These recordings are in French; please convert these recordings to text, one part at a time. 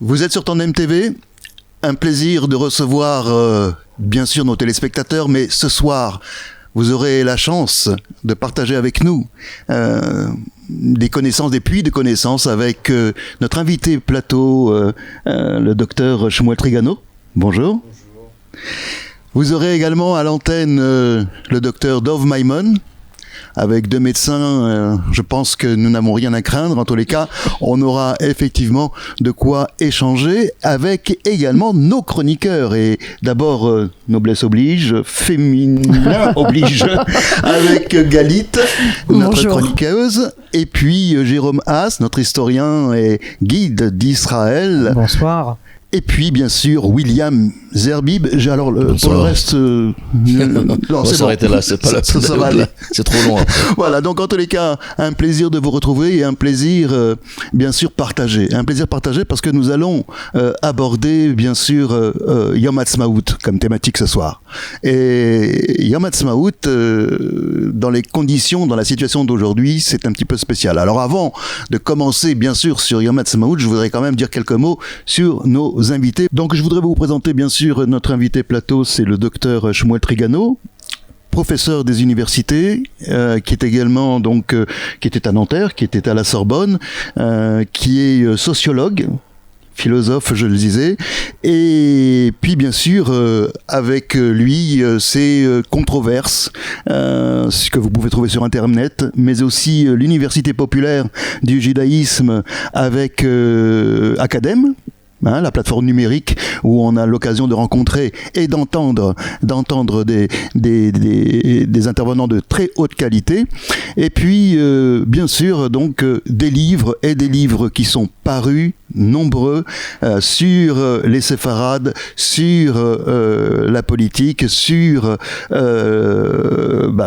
Vous êtes sur Tandem TV, un plaisir de recevoir bien sûr nos téléspectateurs, mais ce soir, vous aurez la chance de partager avec nous des connaissances, des puits de connaissances avec notre invité plateau, le docteur Shmuel Trigano. Bonjour. Bonjour. Vous aurez également à l'antenne le docteur Dov Maimon. Avec deux médecins, je pense que nous n'avons rien à craindre. En tous les cas, on aura effectivement de quoi échanger avec également nos chroniqueurs. Et d'abord, noblesse oblige, féminin oblige, avec Galit, notre chroniqueuse. Et puis Jérôme Haas, notre historien et guide d'Israël. Bonsoir. Et puis, bien sûr, William Zerbib. Alors, pour le reste... non, on va s'arrêter là, c'est pas la peine. Ça va aller. C'est trop long. Voilà, donc en tous les cas, un plaisir de vous retrouver et un plaisir, bien sûr, partagé. Un plaisir partagé parce que nous allons aborder, bien sûr, Yom Ha'atzmaut comme thématique ce soir. Et Yom Ha'atzmaut, dans les conditions, dans la situation d'aujourd'hui, c'est un petit peu spécial. Alors avant de commencer, bien sûr, sur Yom Ha'atzmaut, je voudrais quand même dire quelques mots sur nos invités. Donc je voudrais vous présenter bien sûr notre invité plateau, c'est le docteur Shmuel Trigano, professeur des universités, qui est également donc qui était à Nanterre, qui était à la Sorbonne, qui est sociologue, philosophe, je le disais, et puis bien sûr avec lui ces controverses, ce que vous pouvez trouver sur internet, mais aussi l'université populaire du judaïsme avec Academ. La plateforme numérique où on a l'occasion de rencontrer et d'entendre des intervenants de très haute qualité, et puis bien sûr donc des livres qui sont parus nombreux sur les séfarades, sur la politique, sur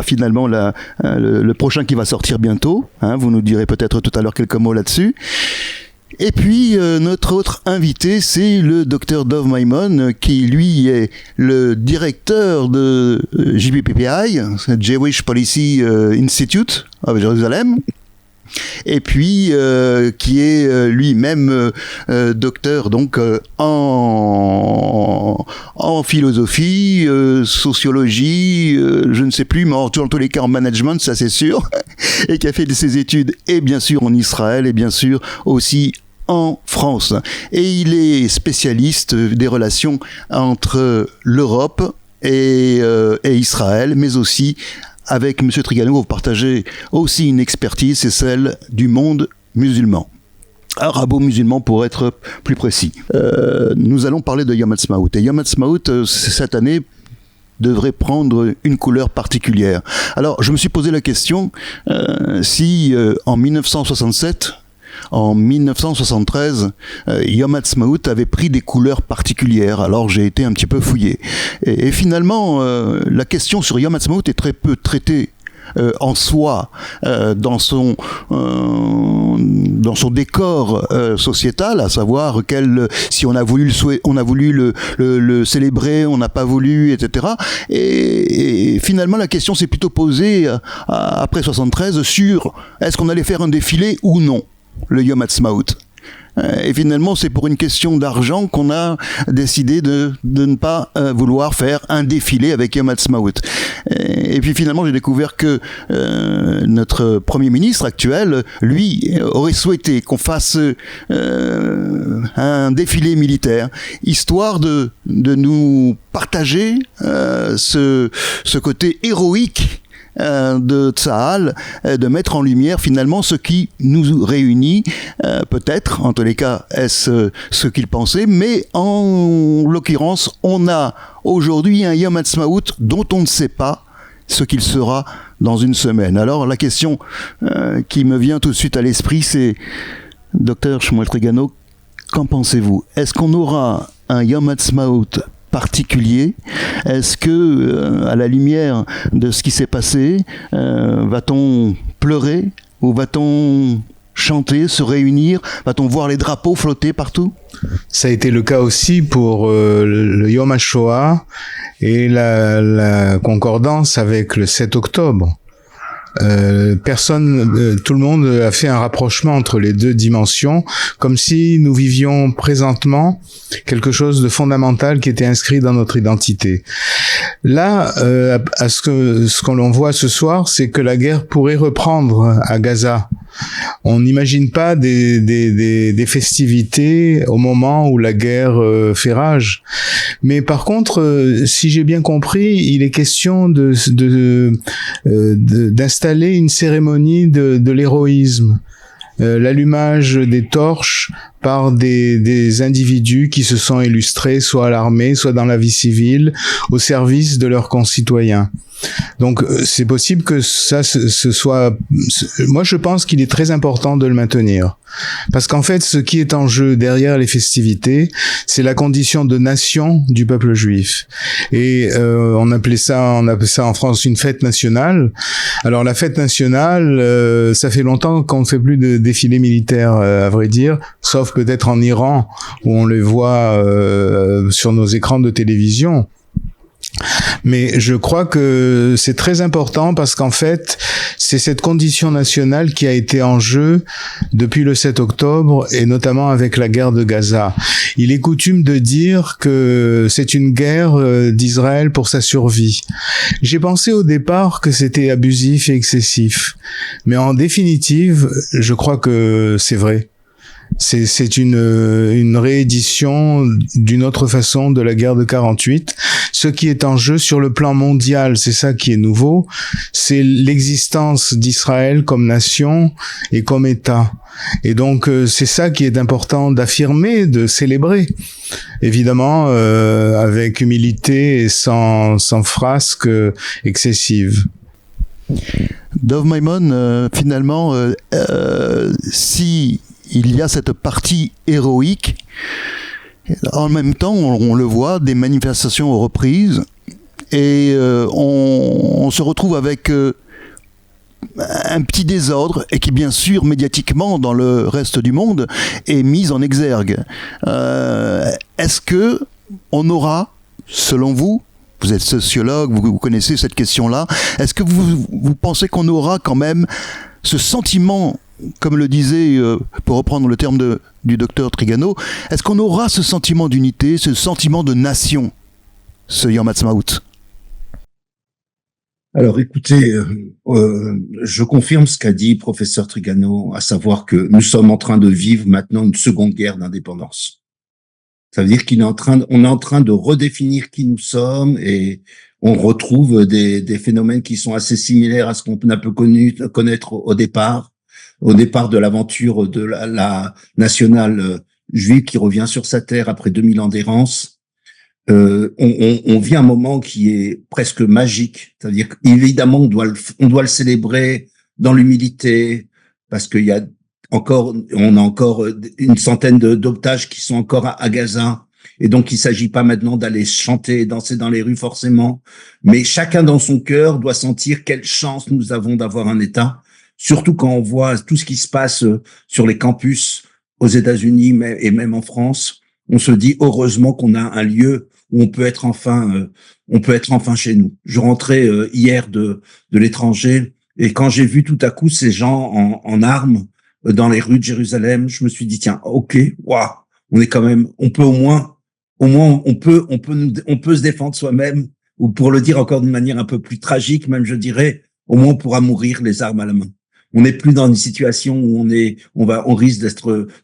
finalement le prochain qui va sortir bientôt, vous nous direz peut-être tout à l'heure quelques mots là-dessus. Et puis, notre autre invité, c'est le docteur Dov Maimon, qui, lui, est le directeur de JPPI, Jewish Policy Institute à Jérusalem, et puis qui est lui-même docteur donc en philosophie, sociologie, je ne sais plus, mais en tous les cas en management, ça c'est sûr, et qui a fait ses études et bien sûr en Israël et bien sûr aussi en France. Et il est spécialiste des relations entre l'Europe et Israël, mais aussi avec M. Trigano, vous partagez aussi une expertise, c'est celle du monde musulman. Arabo-musulman pour être plus précis. Nous allons parler de Yom Ha'atzmaut. Et Yom Ha'atzmaut, cette année, devrait prendre une couleur particulière. Alors, je me suis posé la question, si en 1967... En 1973, Yom Ha'atzmaut avait pris des couleurs particulières. Alors j'ai été un petit peu fouillé. Et finalement, la question sur Yom Ha'atzmaut est très peu traitée en soi, dans son décor sociétal, à savoir si on a voulu le célébrer, on n'a pas voulu, etc. Et finalement, la question s'est plutôt posée après 73 sur est-ce qu'on allait faire un défilé ou non, le Yom Ha'atzmaut. Et finalement, c'est pour une question d'argent qu'on a décidé de ne pas vouloir faire un défilé avec Yom Ha'atzmaut. Et puis finalement, j'ai découvert que notre Premier ministre actuel, lui, aurait souhaité qu'on fasse un défilé militaire, histoire de nous partager ce côté héroïque de Tsahal, de mettre en lumière finalement ce qui nous réunit, peut-être, en tous les cas, est-ce ce qu'il pensait, mais en l'occurrence, on a aujourd'hui un Yom Ha'atzmaut dont on ne sait pas ce qu'il sera dans une semaine. Alors la question qui me vient tout de suite à l'esprit, c'est, docteur Shmuel Trigano, qu'en pensez-vous? Est-ce qu'on aura un Yom Ha'atzmaut particulier? Est-ce que, à la lumière de ce qui s'est passé, va-t-on pleurer ou va-t-on chanter, se réunir? Va-t-on voir les drapeaux flotter partout? Ça a été le cas aussi pour le Yom HaShoah et la concordance avec le 7 octobre. tout le monde a fait un rapprochement entre les deux dimensions, comme si nous vivions présentement quelque chose de fondamental qui était inscrit dans notre identité. Là, ce qu'on l'on voit ce soir, c'est que la guerre pourrait reprendre à Gaza. On n'imagine pas des festivités au moment où la guerre fait rage. Mais par contre, si j'ai bien compris, il est question d'installer une cérémonie de l'héroïsme. L'allumage des torches par des individus qui se sont illustrés soit à l'armée, soit dans la vie civile, au service de leurs concitoyens. Donc c'est possible que ça ce soit... Moi je pense qu'il est très important de le maintenir. Parce qu'en fait, ce qui est en jeu derrière les festivités, c'est la condition de nation du peuple juif. Et on appelait ça en France une fête nationale. Alors la fête nationale, ça fait longtemps qu'on ne fait plus de défilés militaires, à vrai dire, sauf peut-être en Iran, où on les voit sur nos écrans de télévision. Mais je crois que c'est très important parce qu'en fait, c'est cette condition nationale qui a été en jeu depuis le 7 octobre et notamment avec la guerre de Gaza. Il est coutume de dire que c'est une guerre d'Israël pour sa survie. J'ai pensé au départ que c'était abusif et excessif. Mais en définitive, je crois que c'est vrai. C'est une réédition d'une autre façon de la guerre de 48. Ce qui est en jeu sur le plan mondial, c'est ça qui est nouveau, c'est l'existence d'Israël comme nation et comme État. Et donc c'est ça qui est important d'affirmer, de célébrer, évidemment avec humilité et sans frasque excessive. Dov Maimon, finalement, si il y a cette partie héroïque, en même temps, on le voit, des manifestations aux reprises, et on se retrouve avec un petit désordre, et qui, bien sûr, médiatiquement, dans le reste du monde, est mis en exergue. Est-ce que on aura, selon vous, vous êtes sociologue, vous connaissez cette question-là, est-ce que vous pensez qu'on aura quand même ce sentiment, comme le disait, pour reprendre le terme du docteur Trigano, est-ce qu'on aura ce sentiment d'unité, ce sentiment de nation, ce Yom Ha'atzmaut? Alors écoutez, je confirme ce qu'a dit professeur Trigano, à savoir que nous sommes en train de vivre maintenant une seconde guerre d'indépendance. Ça veut dire on est en train de redéfinir qui nous sommes et on retrouve des phénomènes qui sont assez similaires à ce qu'on a pu connaître au départ de l'aventure de la nationale juive qui revient sur sa terre après 2000 ans d'errance. On vit un moment qui est presque magique. C'est-à-dire qu'évidemment, on doit le célébrer dans l'humilité, parce on a encore une centaine d'otages qui sont encore à Gaza. Et donc, il s'agit pas maintenant d'aller chanter et danser dans les rues forcément, mais chacun dans son cœur doit sentir quelle chance nous avons d'avoir un État. Surtout quand on voit tout ce qui se passe sur les campus aux États-Unis et même en France, on se dit heureusement qu'on a un lieu où on peut être enfin chez nous. Je rentrais hier de l'étranger et quand j'ai vu tout à coup ces gens en armes dans les rues de Jérusalem, je me suis dit tiens, ok, waouh, on est quand même, on peut on peut se défendre soi-même, ou pour le dire encore d'une manière un peu plus tragique, même je dirais, au moins on pourra mourir les armes à la main. On n'est plus dans une situation où on risque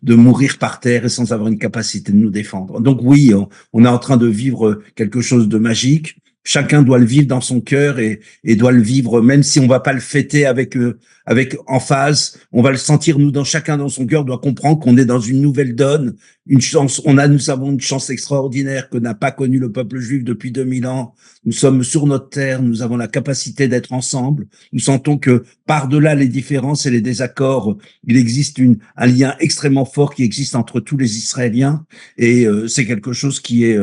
de mourir par terre et sans avoir une capacité de nous défendre. Donc oui, on est en train de vivre quelque chose de magique. Chacun doit le vivre dans son cœur et doit le vivre, même si on va pas le fêter avec emphase, on va le sentir chacun dans son cœur doit comprendre qu'on est dans une nouvelle donne, une chance. Nous avons une chance extraordinaire que n'a pas connue le peuple juif depuis 2000 ans. Nous sommes sur notre terre, nous avons la capacité d'être ensemble. Nous sentons que par-delà les différences et les désaccords, il existe un lien extrêmement fort qui existe entre tous les Israéliens, et c'est quelque chose qui est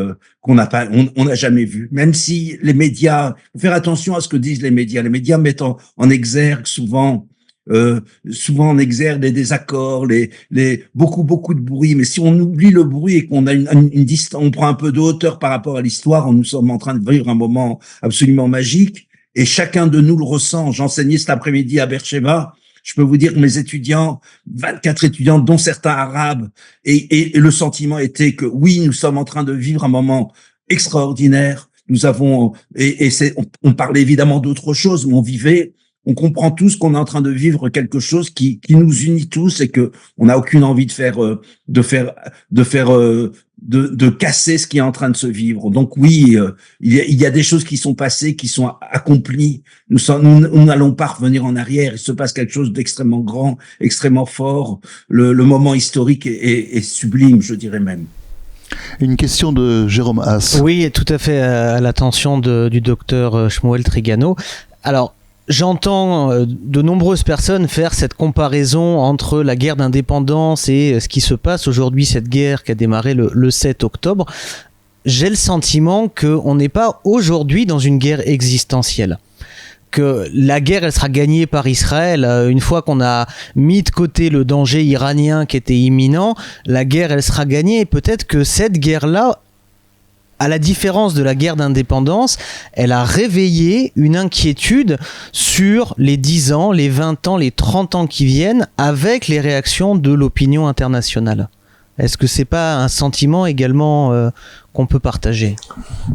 on n'a jamais vu. Même si les médias, faut faire attention à ce que disent les médias. Les médias mettent en exergue souvent en exergue les désaccords, beaucoup de bruit. Mais si on oublie le bruit et qu'on a une distance, on prend un peu de hauteur par rapport à l'histoire, nous sommes en train de vivre un moment absolument magique. Et chacun de nous le ressent. J'enseignais cet après-midi à Beersheba. Je peux vous dire que mes étudiants, 24 étudiants, dont certains arabes, et le sentiment était que oui, nous sommes en train de vivre un moment extraordinaire. Nous avons, on parlait évidemment d'autre chose, mais on comprend tous qu'on est en train de vivre quelque chose qui nous unit tous et que on n'a aucune envie de casser ce qui est en train de se vivre. Donc oui, il y a des choses qui sont passées, qui sont accomplies. Nous n'allons pas revenir en arrière. Il se passe quelque chose d'extrêmement grand, extrêmement fort. Le moment historique est sublime, je dirais même. Une question de Jérôme Haas. Oui, tout à fait à l'attention du docteur Shmuel Trigano. Alors, j'entends de nombreuses personnes faire cette comparaison entre la guerre d'indépendance et ce qui se passe aujourd'hui, cette guerre qui a démarré le 7 octobre. J'ai le sentiment qu'on n'est pas aujourd'hui dans une guerre existentielle. Que la guerre, elle sera gagnée par Israël. Une fois qu'on a mis de côté le danger iranien qui était imminent, la guerre, elle sera gagnée. Et peut-être que cette guerre-là, à la différence de la guerre d'indépendance, elle a réveillé une inquiétude sur les 10 ans, les 20 ans, les 30 ans qui viennent avec les réactions de l'opinion internationale. Est-ce que c'est pas un sentiment également qu'on peut partager ?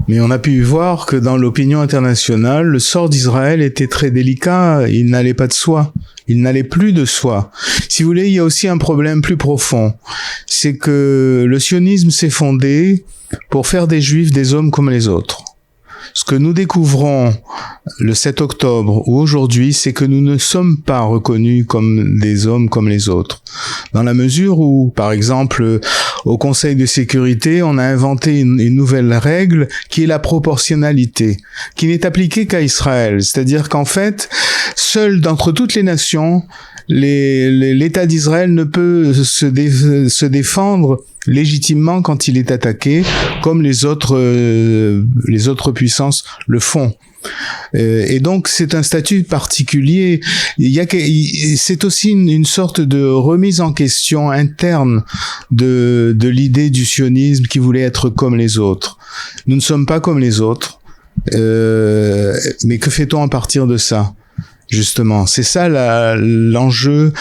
Mais on a pu voir que dans l'opinion internationale, le sort d'Israël était très délicat, il n'allait pas de soi. Il n'allait plus de soi. Si vous voulez, il y a aussi un problème plus profond. C'est que le sionisme s'est fondé pour faire des Juifs des hommes comme les autres. Ce que nous découvrons le 7 octobre ou aujourd'hui, c'est que nous ne sommes pas reconnus comme des hommes comme les autres. Dans la mesure où, par exemple, au Conseil de sécurité, on a inventé une nouvelle règle qui est la proportionnalité, qui n'est appliquée qu'à Israël. C'est-à-dire qu'en fait, seul d'entre toutes les nations, l'État d'Israël ne peut se défendre légitimement quand il est attaqué, comme les autres puissances le font. Et donc c'est un statut particulier. C'est aussi une sorte de remise en question interne de l'idée du sionisme qui voulait être comme les autres. Nous ne sommes pas comme les autres, mais que fait-on à partir de ça ? Justement, c'est ça l'enjeu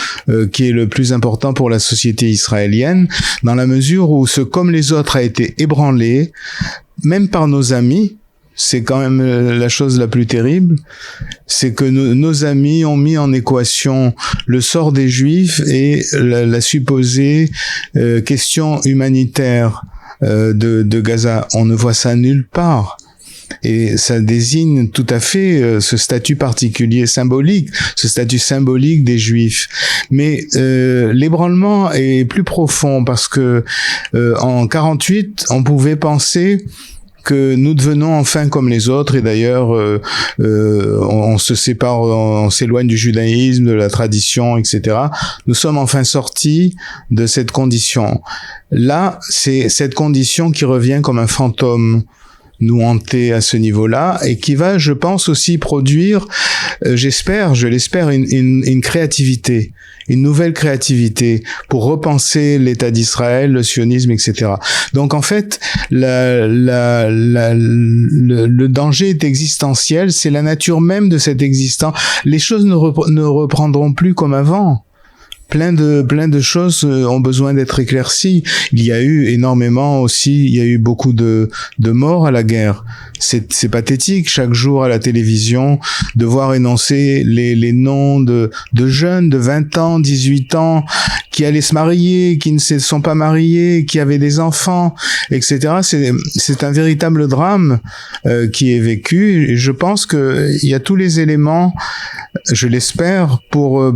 qui est le plus important pour la société israélienne, dans la mesure où ce comme les autres a été ébranlé, même par nos amis. C'est quand même la chose la plus terrible, c'est que nos amis ont mis en équation le sort des Juifs et la supposée question humanitaire de Gaza. On ne voit ça nulle part. Et ça désigne tout à fait ce statut particulier symbolique, ce statut symbolique des Juifs. Mais l'ébranlement est plus profond parce que en 48, on pouvait penser que nous devenons enfin comme les autres, et d'ailleurs on se sépare, on s'éloigne du judaïsme, de la tradition, etc. Nous sommes enfin sortis de cette condition. Là, c'est cette condition qui revient comme un fantôme nous hanter à ce niveau-là, et qui va, je pense, aussi produire, je l'espère, une créativité, une nouvelle créativité pour repenser l'État d'Israël, le sionisme, etc. Donc en fait, le danger est existentiel, c'est la nature même de cette existence. Les choses ne reprendront plus comme avant. Plein de choses ont besoin d'être éclaircies. Il y a eu beaucoup de morts à la guerre. C'est pathétique chaque jour à la télévision de voir énoncer les noms de jeunes de 20 ans, 18 ans qui allaient se marier, qui ne se sont pas mariés, qui avaient des enfants, etc. C'est un véritable drame qui est vécu, et je pense que il y a tous les éléments, je l'espère, pour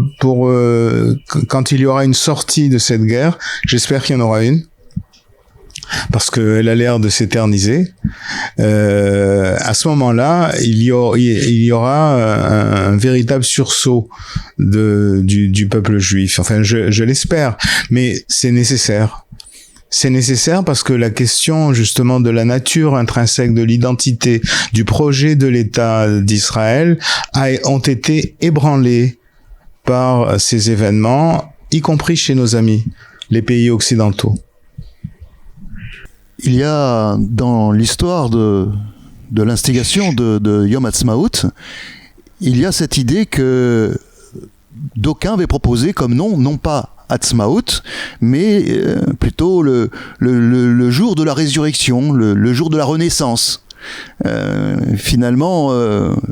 quand il y aura une sortie de cette guerre, j'espère qu'il y en aura une, parce qu'elle a l'air de s'éterniser. À ce moment-là, il y aura un véritable sursaut du peuple juif. Enfin, je l'espère, mais c'est nécessaire. C'est nécessaire parce que la question justement de la nature intrinsèque de l'identité du projet de l'État d'Israël ont été ébranlées par ces événements, y compris chez nos amis, les pays occidentaux. Il y a dans l'histoire de l'instigation de Yom Ha'atzmaut, il y a cette idée que d'aucuns avaient proposé comme nom, non pas Ha'atzmaut, mais plutôt le jour de la résurrection, le jour de la renaissance. Finalement,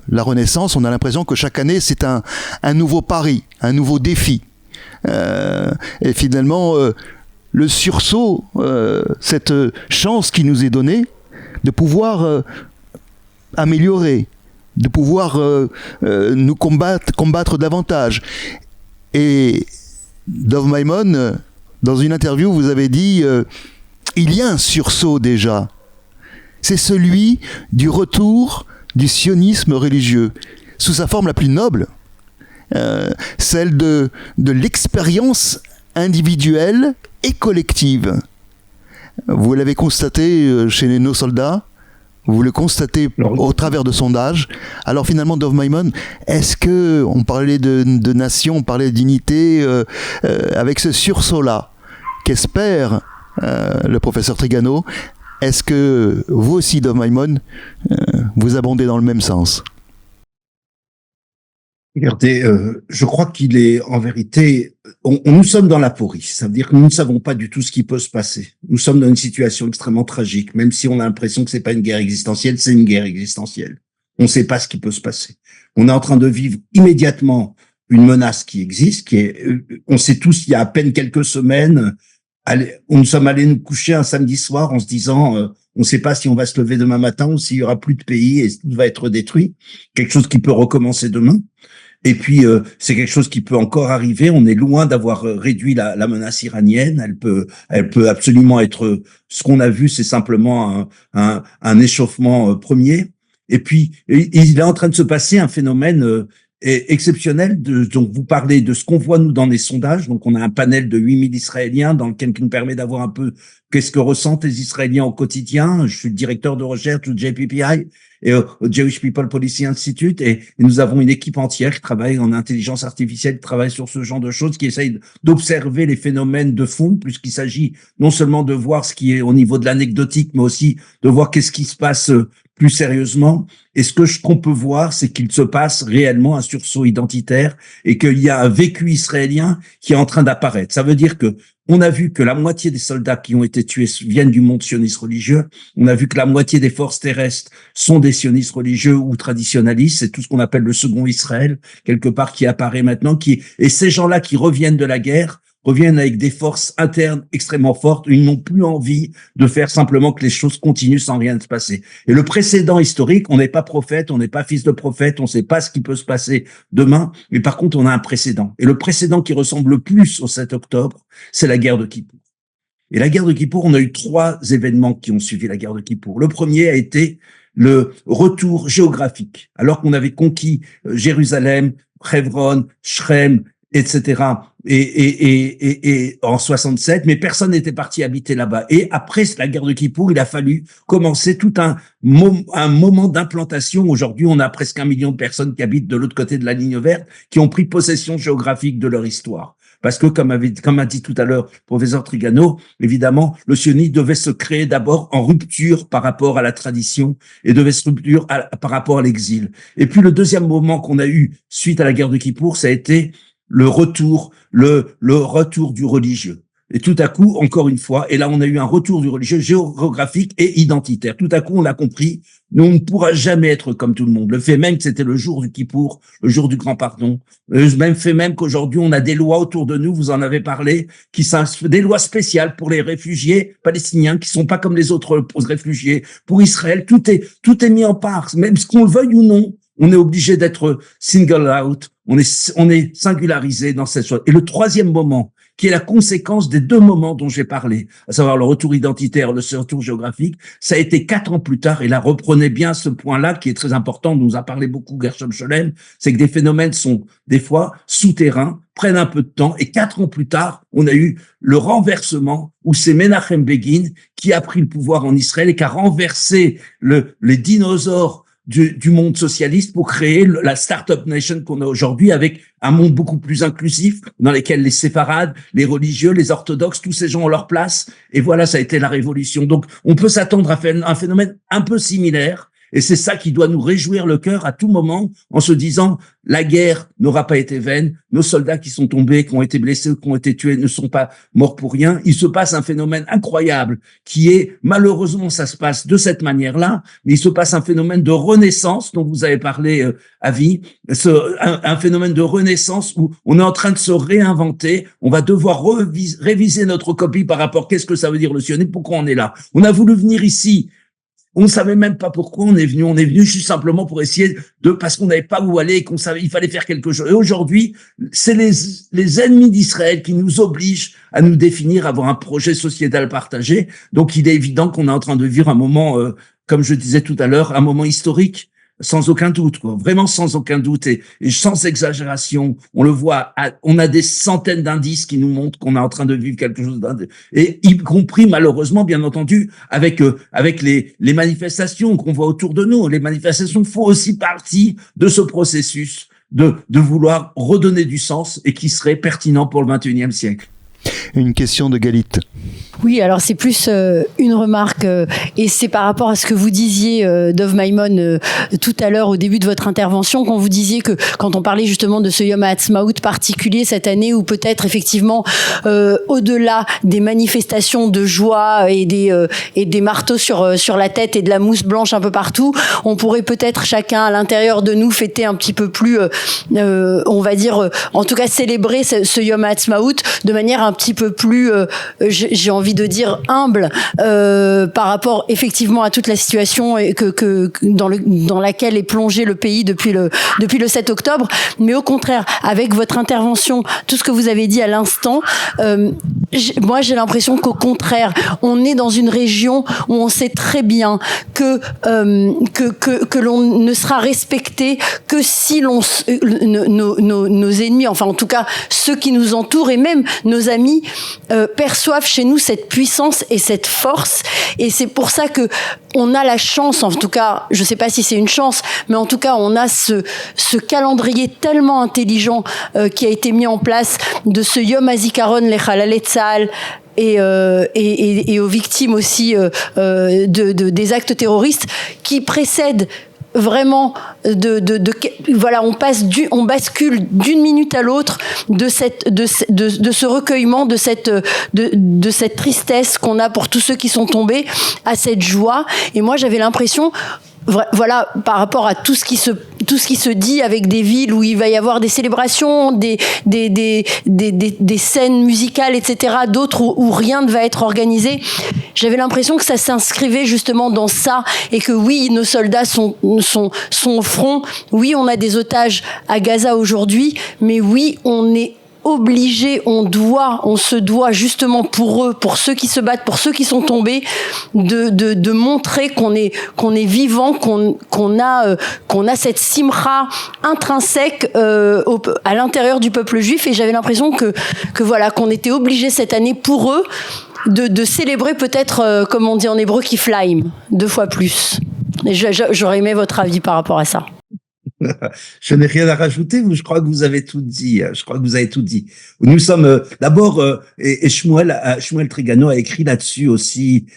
la renaissance, on a l'impression que chaque année c'est un nouveau pari, un nouveau défi. Et finalement, le sursaut, cette chance qui nous est donnée de pouvoir améliorer, de pouvoir nous combattre davantage. Et Dov Maimon, dans une interview, vous avez dit il y a un sursaut déjà. C'est celui du retour du sionisme religieux, sous sa forme la plus noble, celle de l'expérience individuelle et collective. Vous l'avez constaté chez nos soldats, vous le constatez au travers de sondages. Alors finalement, Dov Maimon, est-ce que, on parlait de nation, on parlait d'unité, avec ce sursaut-là, qu'espère le professeur Trigano, est-ce que vous aussi, Dov Maimon, vous abondez dans le même sens? Regardez, je crois qu'il est en vérité, nous sommes dans l'aporie. Ça veut dire que nous ne savons pas du tout ce qui peut se passer. Nous sommes dans une situation extrêmement tragique, même si on a l'impression que c'est pas une guerre existentielle, c'est une guerre existentielle. On ne sait pas ce qui peut se passer. On est en train de vivre immédiatement une menace qui existe, qui est, on sait tous, il y a à peine quelques semaines, nous sommes allés nous coucher un samedi soir en se disant, on ne sait pas si on va se lever demain matin ou s'il y aura plus de pays et tout va être détruit. Quelque chose qui peut recommencer demain. Et puis, c'est quelque chose qui peut encore arriver. On est loin d'avoir réduit la menace iranienne. Elle peut absolument être, ce qu'on a vu, c'est simplement un échauffement premier. Et puis, il est en train de se passer un phénomène exceptionnel. Donc, vous parlez de ce qu'on voit, nous, dans les sondages. Donc, on a un panel de 8000 Israéliens dans lequel qui nous permet d'avoir un peu qu'est-ce que ressentent les Israéliens au quotidien. Je suis le directeur de recherche au JPPI et au Jewish People Policy Institute, et nous avons une équipe entière qui travaille en intelligence artificielle, qui travaille sur ce genre de choses, qui essaye d'observer les phénomènes de fond, puisqu'il s'agit non seulement de voir ce qui est au niveau de l'anecdotique, mais aussi de voir qu'est-ce qui se passe plus sérieusement. Et qu'on peut voir, c'est qu'il se passe réellement un sursaut identitaire et qu'il y a un vécu israélien qui est en train d'apparaître. Ça veut dire que on a vu que la moitié des soldats qui ont été tués viennent du monde sioniste religieux. On a vu que la moitié des forces terrestres sont des sionistes religieux ou traditionalistes. C'est tout ce qu'on appelle le second Israël, quelque part, qui apparaît maintenant. Et ces gens-là qui reviennent de la guerre reviennent avec des forces internes extrêmement fortes. Ils n'ont plus envie de faire simplement que les choses continuent sans rien se passer. Et le précédent historique, on n'est pas prophète, on n'est pas fils de prophète, on ne sait pas ce qui peut se passer demain, mais par contre, on a un précédent. Et le précédent qui ressemble le plus au 7 octobre, c'est la guerre de Kippour. Et la guerre de Kippour, on a eu 3 événements qui ont suivi la guerre de Kippour. Le premier a été le retour géographique. Alors qu'on avait conquis Jérusalem, Hebron, Shrem, etc. Et en 67, mais personne n'était parti habiter là-bas. Et après la guerre de Kippour, il a fallu commencer tout un moment d'implantation. Aujourd'hui, on a presque 1 million de personnes qui habitent de l'autre côté de la ligne verte, qui ont pris possession géographique de leur histoire. Parce que, comme a dit tout à l'heure le professeur Trigano, évidemment, le sionisme devait se créer d'abord en rupture par rapport à la tradition et devait se rupture par rapport à l'exil. Et puis, le deuxième moment qu'on a eu suite à la guerre de Kippour, ça a été le retour du religieux. Et tout à coup, encore une fois, et là on a eu un retour du religieux géographique et identitaire. Tout à coup, on a compris, nous on ne pourra jamais être comme tout le monde. Le fait même que c'était le jour du Kippour, le jour du grand pardon, le même fait même qu'aujourd'hui on a des lois autour de nous, vous en avez parlé, qui sont des lois spéciales pour les réfugiés palestiniens, qui sont pas comme les autres réfugiés. Pour Israël, tout est mis en part, même ce qu'on le veuille ou non. On est obligé d'être single out, on est singularisé dans cette chose. Et le troisième moment, qui est la conséquence des 2 moments dont j'ai parlé, à savoir le retour identitaire, le retour géographique, ça a été 4 ans plus tard, et là, reprenez bien ce point-là, qui est très important, dont nous a parlé beaucoup Gershom Scholem, c'est que des phénomènes sont, des fois, souterrains, prennent un peu de temps, et 4 ans plus tard, on a eu le renversement, où c'est Menachem Begin qui a pris le pouvoir en Israël et qui a renversé les dinosaures du monde socialiste pour créer la start-up nation qu'on a aujourd'hui, avec un monde beaucoup plus inclusif dans lequel les séfarades, les religieux, les orthodoxes, tous ces gens ont leur place. Et voilà, ça a été la révolution. Donc, on peut s'attendre à un phénomène un peu similaire. Et c'est ça qui doit nous réjouir le cœur à tout moment, en se disant, la guerre n'aura pas été vaine, nos soldats qui sont tombés, qui ont été blessés, qui ont été tués, ne sont pas morts pour rien. Il se passe un phénomène incroyable qui est, malheureusement, ça se passe de cette manière-là, mais il se passe un phénomène de renaissance dont vous avez parlé, Avi, un phénomène de renaissance où on est en train de se réinventer. On va devoir réviser notre copie par rapport à qu'est-ce que ça veut dire le sionisme, pourquoi on est là. On a voulu venir ici. On ne savait même pas pourquoi on est venu. On est venu juste simplement pour essayer parce qu'on n'avait pas où aller et qu'on savait, il fallait faire quelque chose. Et aujourd'hui, c'est les ennemis d'Israël qui nous obligent à nous définir, à avoir un projet sociétal partagé. Donc, il est évident qu'on est en train de vivre un moment, comme je disais tout à l'heure, un moment historique. Sans aucun doute, quoi. Vraiment sans aucun doute et sans exagération. On le voit, on a des centaines d'indices qui nous montrent qu'on est en train de vivre quelque chose et y compris malheureusement, bien entendu, avec les manifestations qu'on voit autour de nous. Les manifestations font aussi partie de ce processus de vouloir redonner du sens et qui serait pertinent pour le 21e siècle. Une question de Galit. Oui, alors c'est plus une remarque et c'est par rapport à ce que vous disiez, Dov Maimon, tout à l'heure au début de votre intervention, quand vous disiez que quand on parlait justement de ce Yom HaAtzmaut particulier cette année, où peut-être effectivement au-delà des manifestations de joie et des marteaux sur la tête et de la mousse blanche un peu partout, on pourrait peut-être chacun à l'intérieur de nous fêter un petit peu plus, on va dire, en tout cas célébrer ce Yom HaAtzmaut de manière un petit peu plus, j'ai envie de dire humble par rapport effectivement à toute la situation que dans laquelle est plongé le pays depuis le 7 octobre, mais au contraire avec votre intervention, tout ce que vous avez dit à l'instant, moi j'ai l'impression qu'au contraire on est dans une région où on sait très bien que l'on ne sera respecté que si nos ennemis, enfin en tout cas ceux qui nous entourent et même nos amis perçoivent chez nous cette puissance et cette force, et c'est pour ça que on a la chance, en tout cas, je sais pas si c'est une chance, mais en tout cas, on a ce calendrier tellement intelligent qui a été mis en place de ce Yom HaZikaron Lechalalei Tzahal et aux victimes aussi des actes terroristes qui précèdent vraiment voilà, on bascule d'une minute à l'autre de ce recueillement, de cette tristesse qu'on a pour tous ceux qui sont tombés, à cette joie. Et moi j'avais l'impression, voilà, par rapport à tout ce qui se dit avec des villes où il va y avoir des célébrations, des scènes musicales, etc., d'autres où rien ne va être organisé. J'avais l'impression que ça s'inscrivait justement dans ça, et que oui, nos soldats sont au front. Oui, on a des otages à Gaza aujourd'hui, mais oui, on est obligé, on se doit justement pour eux, pour ceux qui se battent, pour ceux qui sont tombés, de montrer qu'on est vivant, qu'on a cette simra intrinsèque à l'intérieur du peuple juif. Et j'avais l'impression que voilà, qu'on était obligé cette année pour eux de célébrer peut-être, comme on dit en hébreu, kiflaim, 2 fois plus. Et j'aurais aimé votre avis par rapport à ça. Je n'ai rien à rajouter, je crois que vous avez tout dit. Nous sommes d'abord, et Shmuel Trigano a écrit là-dessus aussi,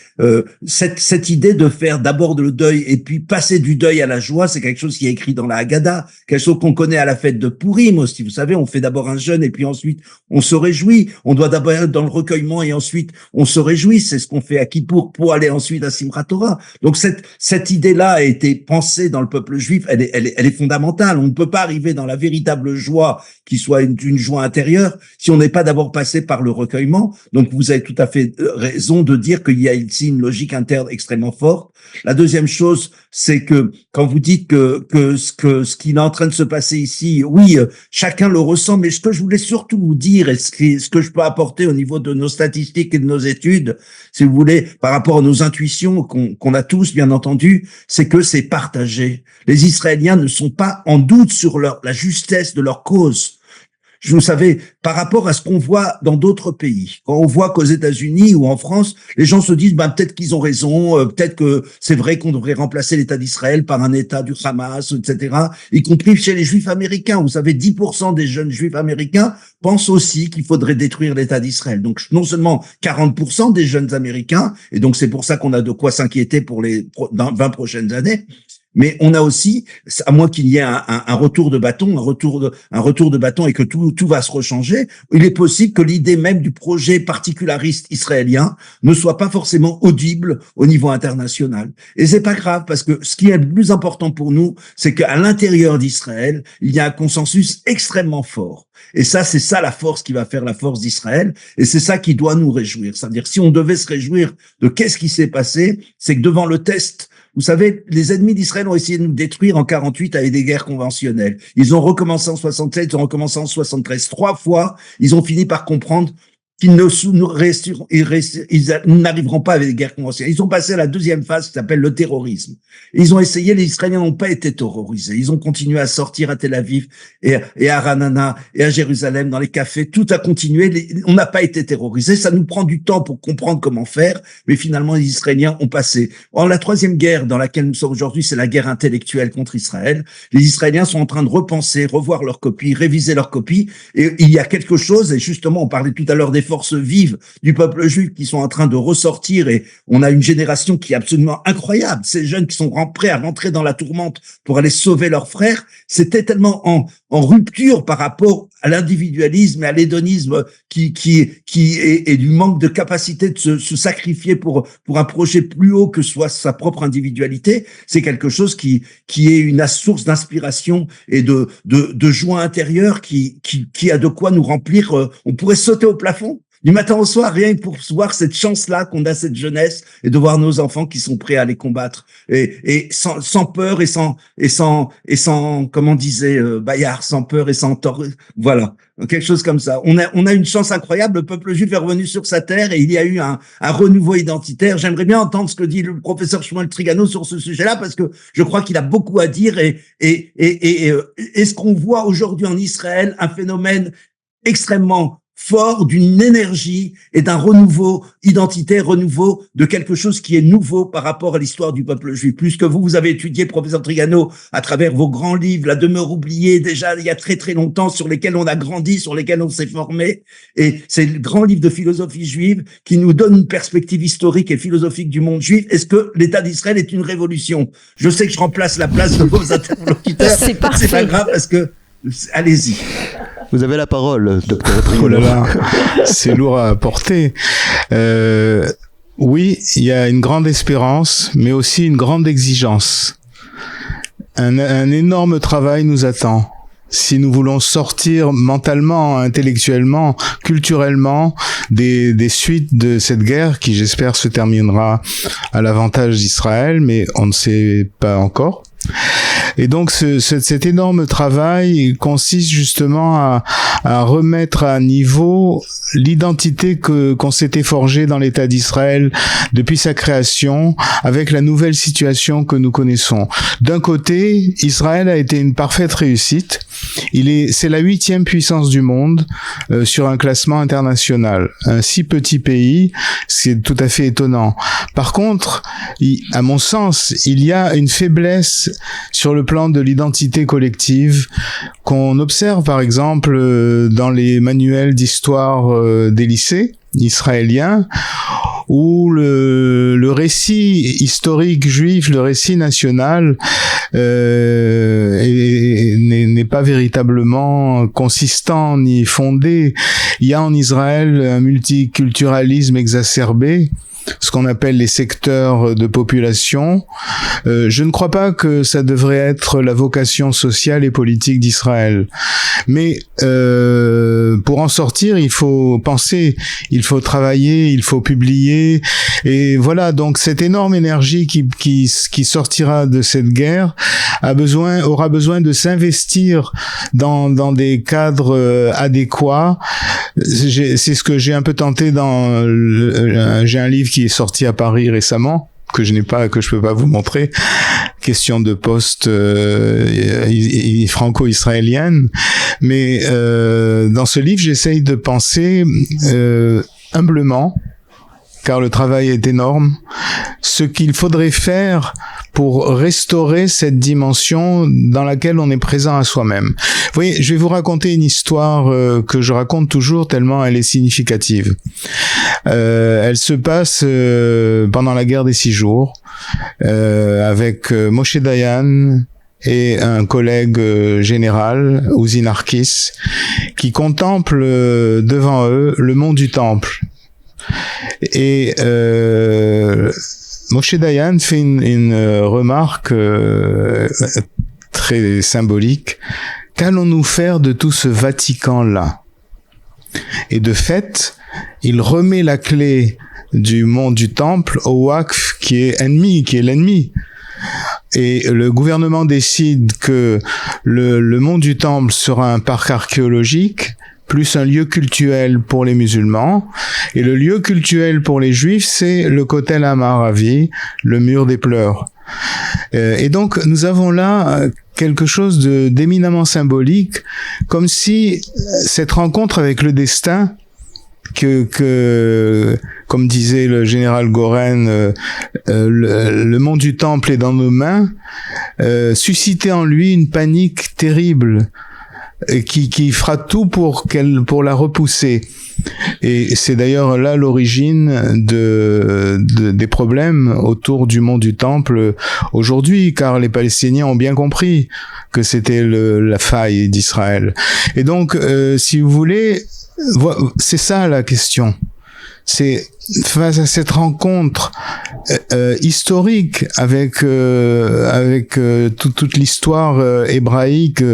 cette idée de faire d'abord le deuil et puis passer du deuil à la joie, c'est quelque chose qui est écrit dans la Haggadah, quelque chose qu'on connaît à la fête de Purim aussi. Vous savez, on fait d'abord un jeûne et puis ensuite on se réjouit. On doit d'abord être dans le recueillement et ensuite on se réjouit. C'est ce qu'on fait à Kippour pour aller ensuite à Simchat Torah. Donc cette idée-là a été pensée dans le peuple juif. Elle est fondamentale. On ne peut pas arriver dans la véritable joie qui soit une joie intérieure si on n'est pas d'abord passé par le recueillement. Donc vous avez tout à fait raison de dire qu'il y a ici une logique interne extrêmement forte. La deuxième chose, c'est que quand vous dites que ce qui est en train de se passer ici, oui, chacun le ressent, mais ce que je voulais surtout vous dire et ce que je peux apporter au niveau de nos statistiques et de nos études, si vous voulez, par rapport à nos intuitions qu'on a tous, bien entendu, c'est que c'est partagé. Les Israéliens ne sont pas en doute sur la justesse de leur cause. Vous savez, par rapport à ce qu'on voit dans d'autres pays, quand on voit qu'aux États-Unis ou en France, les gens se disent, peut-être qu'ils ont raison, peut-être que c'est vrai qu'on devrait remplacer l'État d'Israël par un État du Hamas, etc., y compris chez les Juifs américains. Vous savez, 10% des jeunes Juifs américains pensent aussi qu'il faudrait détruire l'État d'Israël. Donc, non seulement 40% des jeunes Américains, et donc c'est pour ça qu'on a de quoi s'inquiéter pour les 20 prochaines années, Mais on a aussi, à moins qu'il y ait un retour de bâton, un retour de bâton et que tout va se rechanger, il est possible que l'idée même du projet particulariste israélien ne soit pas forcément audible au niveau international. Et c'est pas grave, parce que ce qui est le plus important pour nous, c'est qu'à l'intérieur d'Israël, il y a un consensus extrêmement fort. Et ça, c'est ça la force qui va faire la force d'Israël. Et c'est ça qui doit nous réjouir. C'est-à-dire, si on devait se réjouir de qu'est-ce qui s'est passé, c'est que devant le test, vous savez, les ennemis d'Israël ont essayé de nous détruire en 48 avec des guerres conventionnelles. Ils ont recommencé en 67, ils ont recommencé en 73. 3 fois, ils ont fini par comprendre qu'ils ils n'arriveront pas avec des guerres conventionnelles. Ils ont passé à la deuxième phase qui s'appelle le terrorisme. Ils ont essayé, les Israéliens n'ont pas été terrorisés. Ils ont continué à sortir à Tel Aviv et à Ranana et à Jérusalem dans les cafés. Tout a continué. On n'a pas été terrorisés. Ça nous prend du temps pour comprendre comment faire, mais finalement les Israéliens ont passé. Or, la troisième guerre dans laquelle nous sommes aujourd'hui, c'est la guerre intellectuelle contre Israël. Les Israéliens sont en train de repenser, revoir leurs copies, réviser leurs copies. Et il y a quelque chose, et justement, on parlait tout à l'heure des forces vives du peuple juif qui sont en train de ressortir, et on a une génération qui est absolument incroyable. Ces jeunes qui sont prêts à rentrer dans la tourmente pour aller sauver leurs frères, c'était tellement en rupture par rapport à l'individualisme et à l'hédonisme qui est du manque de capacité de se sacrifier pour un projet plus haut que soit sa propre individualité. C'est quelque chose qui est une source d'inspiration et de joie intérieure qui a de quoi nous remplir. On pourrait sauter au plafond du matin au soir, rien que pour voir cette chance-là qu'on a, cette jeunesse, et de voir nos enfants qui sont prêts à les combattre, et sans peur et sans, comment disait Bayard, sans peur et sans tort. Voilà, quelque chose comme ça. On a une chance incroyable. Le peuple juif est revenu sur sa terre et il y a eu un renouveau identitaire. J'aimerais bien entendre ce que dit le professeur Shmuel Trigano sur ce sujet-là, parce que je crois qu'il a beaucoup à dire. Et est-ce qu'on voit aujourd'hui en Israël un phénomène extrêmement fort d'une énergie et d'un renouveau identitaire, renouveau de quelque chose qui est nouveau par rapport à l'histoire du peuple juif. Plus que vous avez étudié, professeur Trigano, à travers vos grands livres, La demeure oubliée, déjà il y a très très longtemps, sur lesquels on a grandi, sur lesquels on s'est formé. Et c'est le grand livre de philosophie juive qui nous donne une perspective historique et philosophique du monde juif. Est-ce que l'État d'Israël est une révolution? Je sais que je remplace la place de vos interlocuteurs. C'est parfait. C'est pas grave, parce que allez-y. Vous avez la parole, docteur. Oh là là, c'est lourd à porter. Oui, il y a une grande espérance, mais aussi une grande exigence. Un énorme travail nous attend. Si nous voulons sortir mentalement, intellectuellement, culturellement des suites de cette guerre qui, j'espère, se terminera à l'avantage d'Israël, mais on ne sait pas encore. Et donc cet énorme travail consiste justement à remettre à niveau l'identité qu'on s'était forgée dans l'État d'Israël depuis sa création, avec la nouvelle situation que nous connaissons. D'un côté, Israël a été une parfaite réussite. C'est la 8e puissance du monde sur un classement international. Un si petit pays, c'est tout à fait étonnant. Par contre, à mon sens, il y a une faiblesse sur le plan de l'identité collective qu'on observe par exemple dans les manuels d'histoire des lycées israéliens, où le récit historique juif, le récit national n'est pas véritablement consistant ni fondé. Il y a en Israël un multiculturalisme exacerbé, ce qu'on appelle les secteurs de population. Je ne crois pas que ça devrait être la vocation sociale et politique d'Israël. Mais pour en sortir, il faut penser, il faut travailler, il faut publier. Et voilà, donc cette énorme énergie qui sortira de cette guerre aura besoin de s'investir dans des cadres adéquats. C'est ce que j'ai un peu tenté j'ai un livre qui est sorti à Paris récemment, que je peux pas vous montrer, question de poste franco-israélienne, mais dans ce livre j'essaye de penser humblement, car le travail est énorme, ce qu'il faudrait faire pour restaurer cette dimension dans laquelle on est présent à soi-même. Vous voyez, je vais vous raconter une histoire que je raconte toujours tellement elle est significative. Elle se passe pendant la guerre des 6 jours avec Moshe Dayan et un collègue général, Uzi Narkis, qui contemplent devant eux le mont du Temple. Et Moshe Dayan fait une remarque très symbolique. Qu'allons-nous faire de tout ce Vatican-là? Et de fait, il remet la clé du mont du Temple au Waqf qui est l'ennemi. Et le gouvernement décide que le mont du Temple sera un parc archéologique plus un lieu cultuel pour les musulmans. Et le lieu cultuel pour les juifs, c'est le Kotel Amaravi, le mur des pleurs. Et donc, nous avons là quelque chose d'éminemment symbolique, comme si cette rencontre avec le destin, comme disait le général Goren, le mont du Temple est dans nos mains, suscitait en lui une panique terrible, qui fera tout pour la repousser. Et c'est d'ailleurs là l'origine des problèmes autour du mont du Temple aujourd'hui, car les Palestiniens ont bien compris que c'était la faille d'Israël. Et donc, si vous voulez, c'est ça la question. C'est face à cette rencontre historique avec toute l'histoire hébraïque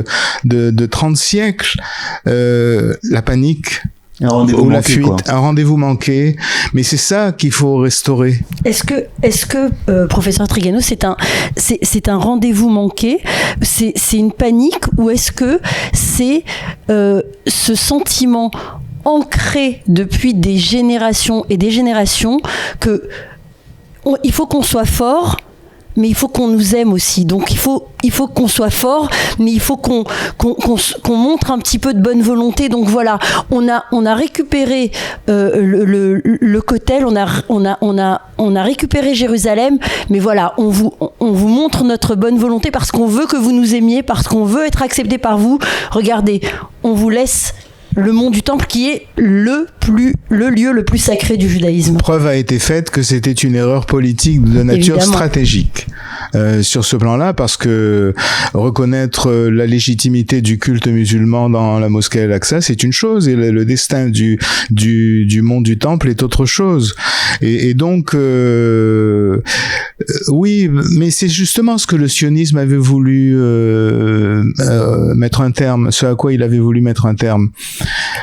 de 30 siècles, la panique ou la fuite, un rendez-vous manqué, mais c'est ça qu'il faut restaurer. Est-ce que professeur Trigano, c'est un rendez-vous manqué, c'est une panique, ou est-ce que c'est ce sentiment ancré depuis des générations et des générations que il faut qu'on soit fort, mais il faut qu'on nous aime aussi. Donc il faut qu'on soit fort, mais il faut qu'on montre un petit peu de bonne volonté. Donc voilà, on a récupéré le Kotel, on a récupéré Jérusalem, mais voilà, on vous montre notre bonne volonté parce qu'on veut que vous nous aimiez, parce qu'on veut être accepté par vous. Regardez, on vous laisse le mont du Temple qui est le lieu le plus sacré du judaïsme. Preuve a été faite que c'était une erreur politique de nature Évidemment. Stratégique sur ce plan-là, parce que reconnaître la légitimité du culte musulman dans la mosquée Al-Aqsa, c'est une chose, et le destin du mont du Temple est autre chose. Et donc, oui, mais c'est justement ce que le sionisme avait voulu mettre un terme, ce à quoi il avait voulu mettre un terme.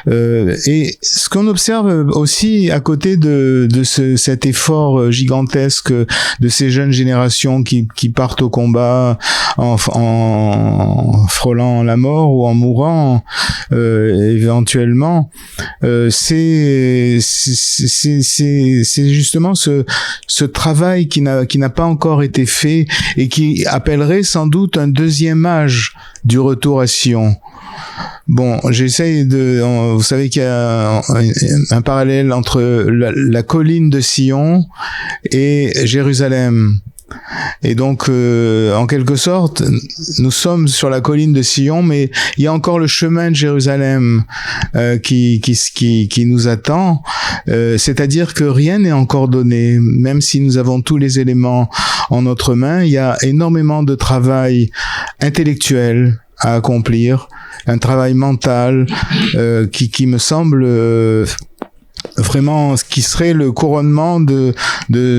Et ce qu'on observe aussi à côté de cet effort gigantesque de ces jeunes générations qui partent au combat en frôlant la mort ou en mourant éventuellement, c'est justement ce travail qui n'a pas encore été fait et qui appellerait sans doute un deuxième âge du retour à Sion. Bon, vous savez qu'il y a un parallèle entre la colline de Sion et Jérusalem. Et donc, en quelque sorte, nous sommes sur la colline de Sion, mais il y a encore le chemin de Jérusalem qui nous attend. C'est-à-dire que rien n'est encore donné, même si nous avons tous les éléments en notre main. Il y a énormément de travail intellectuel à accomplir, un travail mental qui me semble vraiment ce qui serait le couronnement de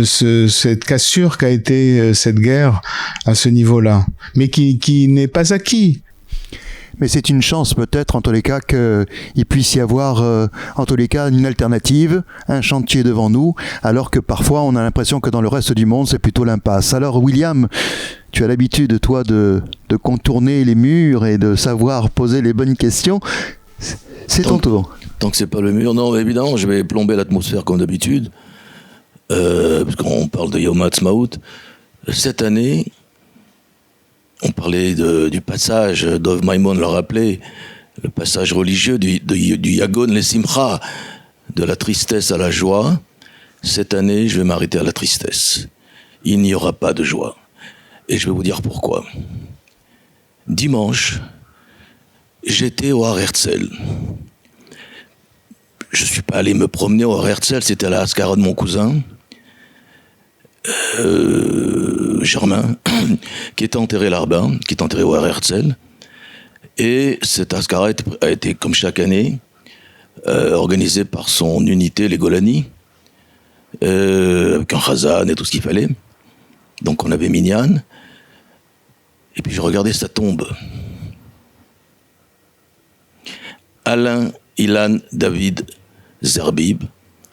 cette cassure qu'a été cette guerre à ce niveau-là, mais qui n'est pas acquis. Mais c'est une chance peut-être, en tous les cas, qu'il puisse y avoir, en tous les cas, une alternative, un chantier devant nous, alors que parfois on a l'impression que dans le reste du monde, c'est plutôt l'impasse. Alors William, tu as l'habitude, toi, de contourner les murs et de savoir poser les bonnes questions. C'est ton tour. Tant que c'est pas le mur, non, évidemment, je vais plomber l'atmosphère comme d'habitude, parce qu'on parle de Yom Ha'atzmaut. Cette année, on parlait du passage, Dov Maimon l'a rappelé, le passage religieux du Yagon le Simcha, de la tristesse à la joie. Cette année, je vais m'arrêter à la tristesse. il n'y aura pas de joie. Et je vais vous dire pourquoi. Dimanche, j'étais au Har Herzl. Je ne suis pas allé me promener au Har Herzl, c'était à la Haskara de mon cousin, Germain, qui est enterré là-bas, qui est enterré au Har Herzl. Et cette Haskara a été, comme chaque année, organisée par son unité, les Golani, avec un Khazan et tout ce qu'il fallait. Donc on avait Minyan. Et puis je regardais sa tombe. Alain Ilan David Zerbib,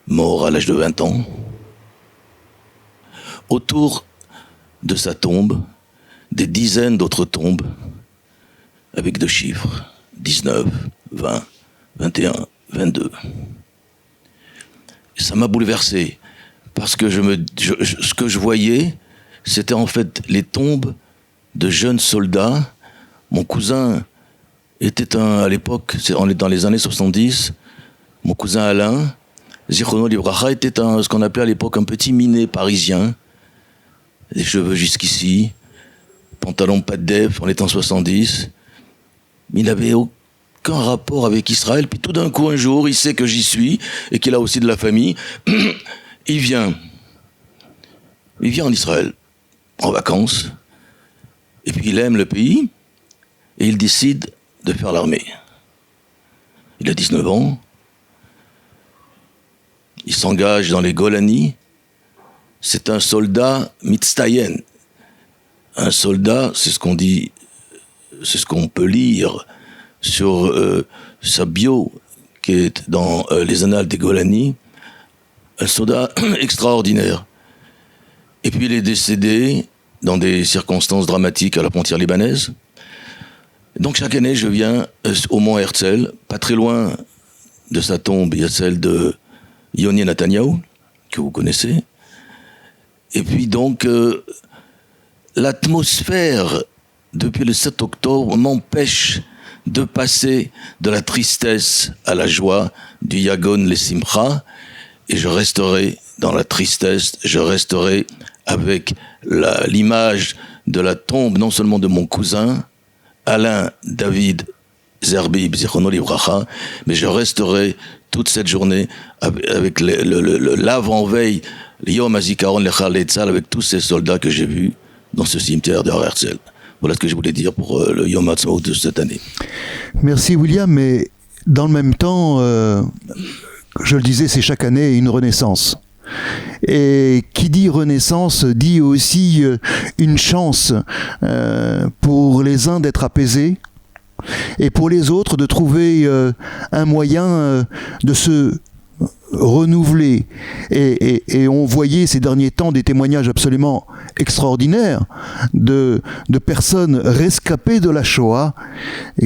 mort à l'âge de 20 ans. Autour de sa tombe, des dizaines d'autres tombes avec deux chiffres, 19, 20, 21, 22. Et ça m'a bouleversé, parce que ce que je voyais, c'était en fait les tombes de jeunes soldats. Mon cousin était à l'époque, on est dans les années 70, mon cousin Alain, Zichrono Libracha, était ce qu'on appelait à l'époque un petit minet parisien, des cheveux jusqu'ici, pantalon pas de def, on est en 70, mais il n'avait aucun rapport avec Israël. Puis tout d'un coup, un jour, il sait que j'y suis et qu'il a aussi de la famille. Il vient en Israël, en vacances, et puis il aime le pays, et il décide de faire l'armée. Il a 19 ans, il s'engage dans les Golani, c'est un soldat mitztayen. Un soldat, c'est ce qu'on dit, c'est ce qu'on peut lire sur sa bio, qui est dans les annales des Golani, un soldat extraordinaire. Et puis il est décédé dans des circonstances dramatiques à la frontière libanaise. Donc chaque année, je viens au mont Herzl, pas très loin de sa tombe, il y a celle de Yoni Netanyahu, que vous connaissez. Et puis donc, l'atmosphère, depuis le 7 octobre, m'empêche de passer de la tristesse à la joie, du Yagon le Simcha, et je resterai dans la tristesse, je resterai avec l'image de la tombe, non seulement de mon cousin, Alain David Zerbib, Zichrono Libracha, mais je resterai toute cette journée avec l'avant-veille, le Yom HaZikaron Lechal Tzal, avec tous ces soldats que j'ai vus dans ce cimetière de Har Herzl. Voilà ce que je voulais dire pour le Yom HaTzmaut de cette année. Merci William, mais dans le même temps, je le disais, c'est chaque année une renaissance. Et qui dit renaissance dit aussi une chance pour les uns d'être apaisés et pour les autres de trouver un moyen de se renouveler. Et on voyait ces derniers temps des témoignages absolument extraordinaires de personnes rescapées de la Shoah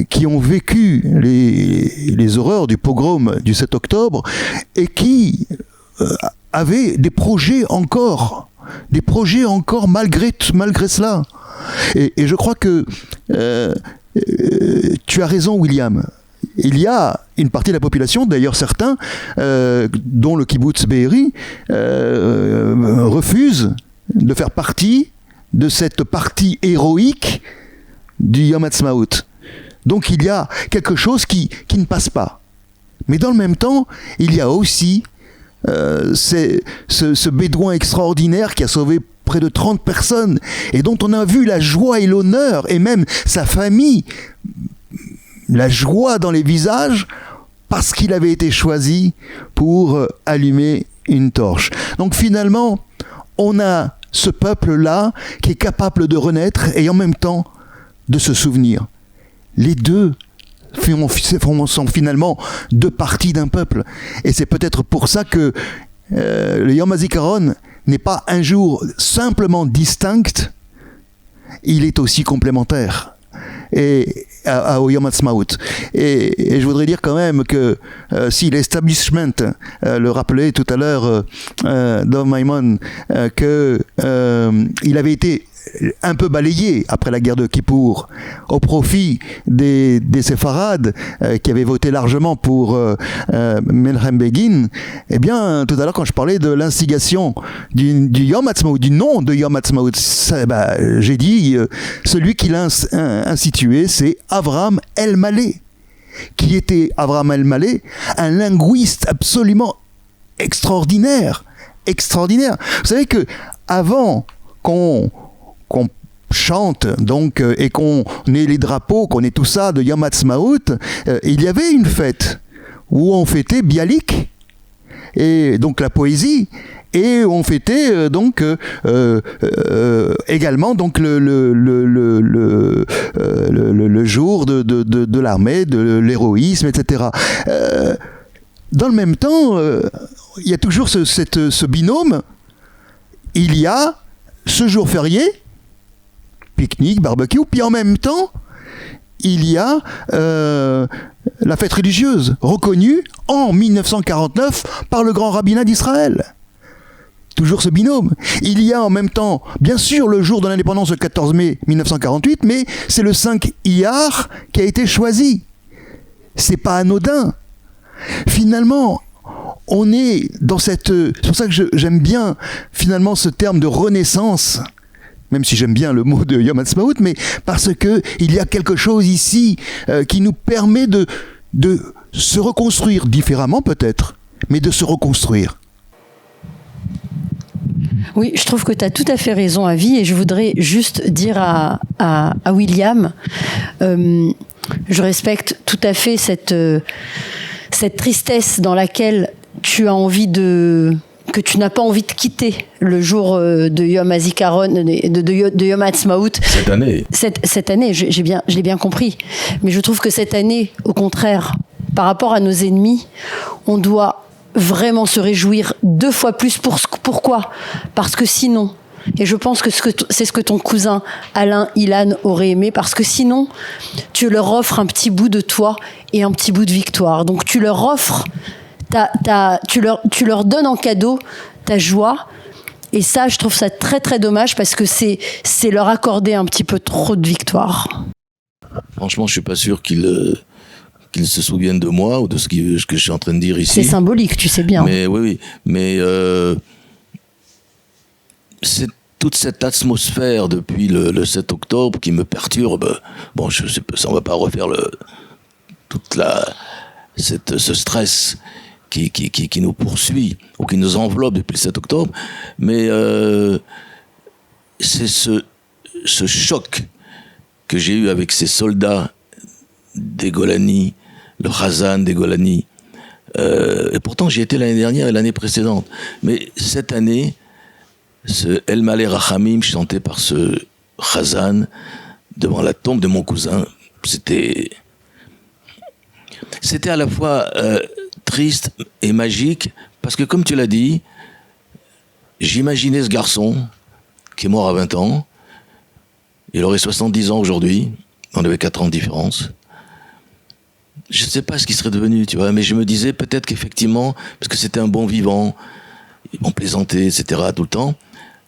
qui ont vécu les horreurs du pogrom du 7 octobre et qui avaient des projets encore malgré cela. Et je crois que tu as raison, William. Il y a une partie de la population, d'ailleurs certains, dont le kibbutz Be'eri, refusent de faire partie de cette partie héroïque du Yom HaTzmaut. Donc il y a quelque chose qui ne passe pas. Mais dans le même temps, il y a aussi ce bédouin extraordinaire qui a sauvé près de 30 personnes et dont on a vu la joie et l'honneur, et même sa famille, la joie dans les visages, parce qu'il avait été choisi pour allumer une torche. Donc finalement, on a ce peuple-là qui est capable de renaître et en même temps de se souvenir. Les deux sont finalement deux parties d'un peuple. Et c'est peut-être pour ça que le Yom HaZikaron n'est pas un jour simplement distinct, il est aussi complémentaire au Yom HaTzmaut. Et je voudrais dire quand même que si l'establishment le rappelait tout à l'heure, Dov Maimon, qu'il avait été un peu balayé après la guerre de Kippour au profit des séfarades qui avaient voté largement pour Menachem Begin. Eh bien, tout à l'heure, quand je parlais de l'instigation du Yom Ha'atzmaut, du nom de Yom Ha'atzmaut, j'ai dit celui qui l'a institué, c'est Avraham El-Maleh. Qui était Avraham El-Maleh, un linguiste absolument extraordinaire. Vous savez que avant qu'on chante donc et qu'on ait les drapeaux, qu'on ait tout ça de Yom Ha'atzmaut, il y avait une fête où on fêtait Bialik et donc la poésie. Et on fêtait donc également donc le jour de l'armée, de l'héroïsme, etc. Dans le même temps, il y a toujours ce binôme. Il y a ce jour férié, pique-nique, barbecue, puis en même temps, il y a la fête religieuse reconnue en 1949 par le grand rabbinat d'Israël. Toujours ce binôme. Il y a en même temps, bien sûr, le jour de l'indépendance, le 14 mai 1948, mais c'est le 5 Iyar qui a été choisi. C'est pas anodin. Finalement, on est dans cette... C'est pour ça que j'aime bien, finalement, ce terme de renaissance, même si j'aime bien le mot de Yom Ha'atzmaut, mais parce que il y a quelque chose ici qui nous permet de se reconstruire différemment, peut-être, mais de se reconstruire. Oui, je trouve que tu as tout à fait raison, Avi, et je voudrais juste dire à William, je respecte tout à fait cette tristesse dans laquelle tu as que tu n'as pas envie de quitter le jour de Yom HaZikaron, de Yom Ha'atzmaut. Cette année. Cette année, je l'ai bien compris. Mais je trouve que cette année, au contraire, par rapport à nos ennemis, on doit vraiment se réjouir 2 fois plus. Pourquoi ? Parce que sinon, et je pense que c'est ce que ton cousin Alain Ilan aurait aimé, parce que sinon, tu leur offres un petit bout de toi et un petit bout de victoire. Donc tu leur offres, tu leur donnes en cadeau ta joie. Et ça, je trouve ça très très dommage, parce que c'est leur accorder un petit peu trop de victoire. Franchement, je suis pas sûr qu'ils se souviennent de moi ou de ce que je suis en train de dire ici. C'est symbolique, tu sais bien. Mais oui. Mais c'est toute cette atmosphère depuis le 7 octobre qui me perturbe. Bon, je sais pas, on va pas refaire ce stress qui nous poursuit ou qui nous enveloppe depuis le 7 octobre. Mais c'est ce choc que j'ai eu avec ces soldats des Golani, le Khazan des Golani. Et pourtant, j'y étais l'année dernière et l'année précédente. Mais cette année, ce El Maleh Rachamim chanté par ce Khazan devant la tombe de mon cousin, c'était à la fois triste et magique, parce que comme tu l'as dit, j'imaginais ce garçon qui est mort à 20 ans, il aurait 70 ans aujourd'hui, on avait 4 ans de différence. Je ne sais pas ce qu'il serait devenu, tu vois, mais je me disais peut-être qu'effectivement, parce que c'était un bon vivant, on plaisantait, etc. tout le temps,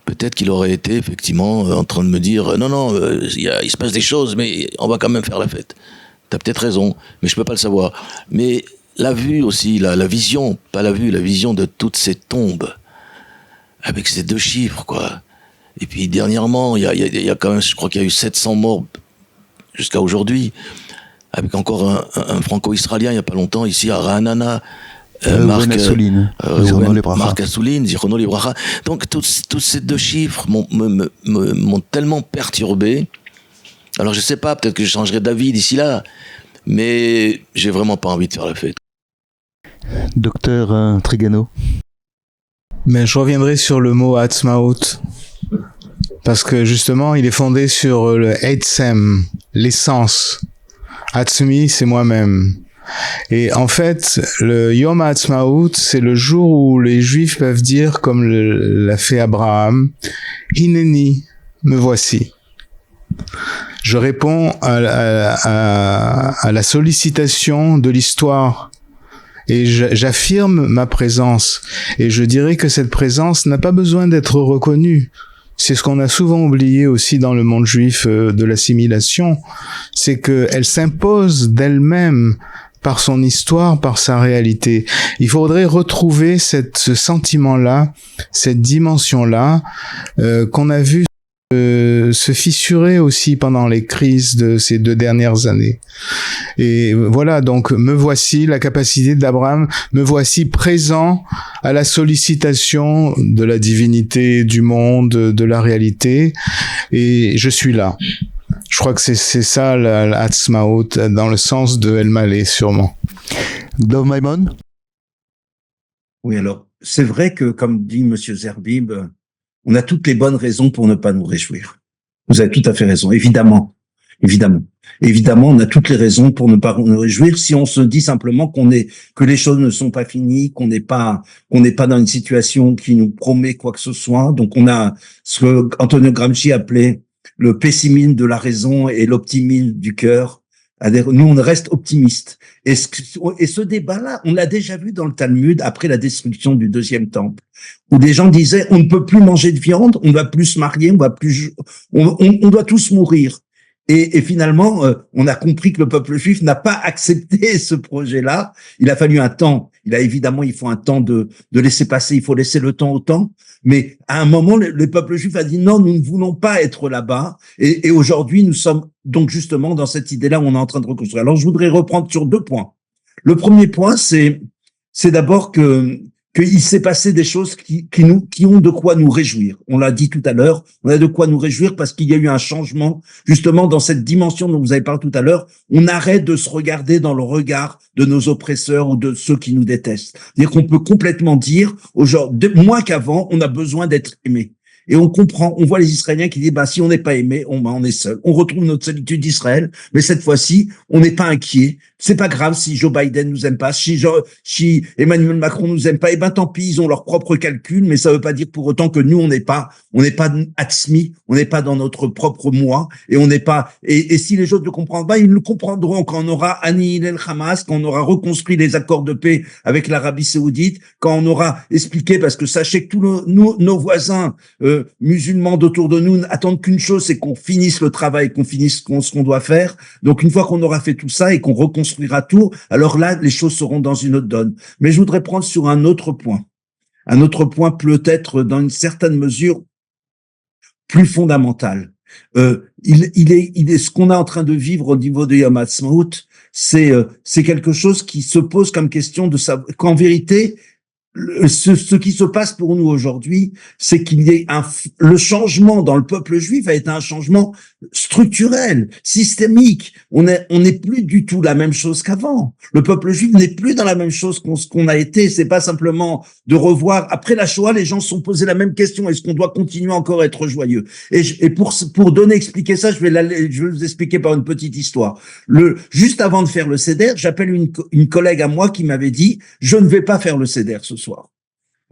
peut-être qu'il aurait été effectivement en train de me dire non, il se passe des choses, mais on va quand même faire la fête. T'as peut-être raison, mais je peux pas le savoir. Mais la vue aussi, la vision, pas la vue, la vision de toutes ces tombes, avec ces 2 chiffres, quoi. Et puis dernièrement, il y a quand même, je crois qu'il y a eu 700 morts jusqu'à aujourd'hui, avec encore un franco-israélien il n'y a pas longtemps ici à Ra'anana, Marc Assouline, Zichrono Libracha. Donc tous ces 2 chiffres m'ont tellement perturbé. Alors je sais pas, peut-être que je changerai d'avis d'ici là, mais j'ai vraiment pas envie de faire la fête. Docteur Trigano. Mais je reviendrai sur le mot Ha'atzmaut, parce que justement il est fondé sur le Eitzem, l'essence. Atzmi, c'est moi-même. Et en fait, le Yom Ha'atzmaut, c'est le jour où les Juifs peuvent dire, comme l'a fait Abraham, Hineni, me voici. Je réponds à la sollicitation de l'histoire et j'affirme ma présence. Et je dirais que cette présence n'a pas besoin d'être reconnue. c'est ce qu'on a souvent oublié aussi dans le monde juif de l'assimilation, c'est qu'elle s'impose d'elle-même par son histoire, par sa réalité. Il faudrait retrouver ce sentiment-là, cette dimension-là, qu'on a vu se fissurer aussi pendant les crises de ces 2 dernières années. Et voilà, donc me voici, la capacité d'Abraham, me voici présent à la sollicitation de la divinité, du monde, de la réalité, et je suis là. Je crois que c'est ça l'Atzmaut, dans le sens de El Malé, sûrement. Dov Maimon? Oui, alors, c'est vrai que, comme dit Monsieur Zerbib, on a toutes les bonnes raisons pour ne pas nous réjouir. Vous avez tout à fait raison, évidemment. Évidemment, on a toutes les raisons pour ne pas nous réjouir si on se dit simplement que les choses ne sont pas finies, qu'on n'est pas dans une situation qui nous promet quoi que ce soit. Donc, on a ce que Antonio Gramsci appelait le pessimisme de la raison et l'optimisme du cœur. Nous, on reste optimistes. Et ce débat-là, on l'a déjà vu dans le Talmud après la destruction du 2e temple, où des gens disaient on ne peut plus manger de viande, on ne va plus se marier, on doit tous mourir. Et finalement, on a compris que le peuple juif n'a pas accepté ce projet-là. Il a fallu un temps. Il faut un temps de laisser passer. Il faut laisser le temps au temps. Mais à un moment, le peuple juif a dit non, nous ne voulons pas être là-bas. Et aujourd'hui, nous sommes donc justement dans cette idée-là où on est en train de reconstruire. Alors, je voudrais reprendre sur 2 points. Le premier point, c'est d'abord qu'il s'est passé des choses qui ont de quoi nous réjouir. On l'a dit tout à l'heure, on a de quoi nous réjouir parce qu'il y a eu un changement, justement, dans cette dimension dont vous avez parlé tout à l'heure. On arrête de se regarder dans le regard de nos oppresseurs ou de ceux qui nous détestent. C'est-à-dire qu'on peut complètement dire, moins qu'avant, on a besoin d'être aimé. Et on voit les Israéliens qui disent, si on n'est pas aimé, on est seul. On retrouve notre solitude d'Israël, mais cette fois-ci, on n'est pas inquiet. C'est pas grave si Joe Biden nous aime pas, si Emmanuel Macron nous aime pas, tant pis, ils ont leurs propres calculs, mais ça veut pas dire pour autant que nous, on n'est pas atzmi, on n'est pas dans notre propre moi, et on n'est pas, et si les autres ne comprennent pas, ils le comprendront quand on aura annihilé le Hamas, quand on aura reconstruit les accords de paix avec l'Arabie Saoudite, quand on aura expliqué, parce que sachez que tous nos voisins, musulmans d'autour de nous attendent qu'une chose, c'est qu'on finisse le travail, qu'on finisse ce qu'on doit faire. Donc, une fois qu'on aura fait tout ça et qu'on reconstruira tout, alors là, les choses seront dans une autre donne. Mais je voudrais prendre sur un autre point peut-être dans une certaine mesure plus fondamental. Ce qu'on est en train de vivre au niveau de Yom Ha'atzmaut, c'est quelque chose qui se pose comme question de savoir qu'en vérité, ce qui se passe pour nous aujourd'hui, c'est qu'il y ait le changement dans le peuple juif a été un changement structurel, systémique. On n'est plus du tout la même chose qu'avant. Le peuple juif n'est plus dans la même chose qu'on a été. C'est pas simplement de revoir. Après la Shoah, les gens se sont posés la même question. Est-ce qu'on doit continuer encore à être joyeux? Et pour expliquer ça, je vais vous expliquer par une petite histoire. Juste avant de faire le Seder, j'appelle une collègue à moi qui m'avait dit, je ne vais pas faire le Seder ce soir.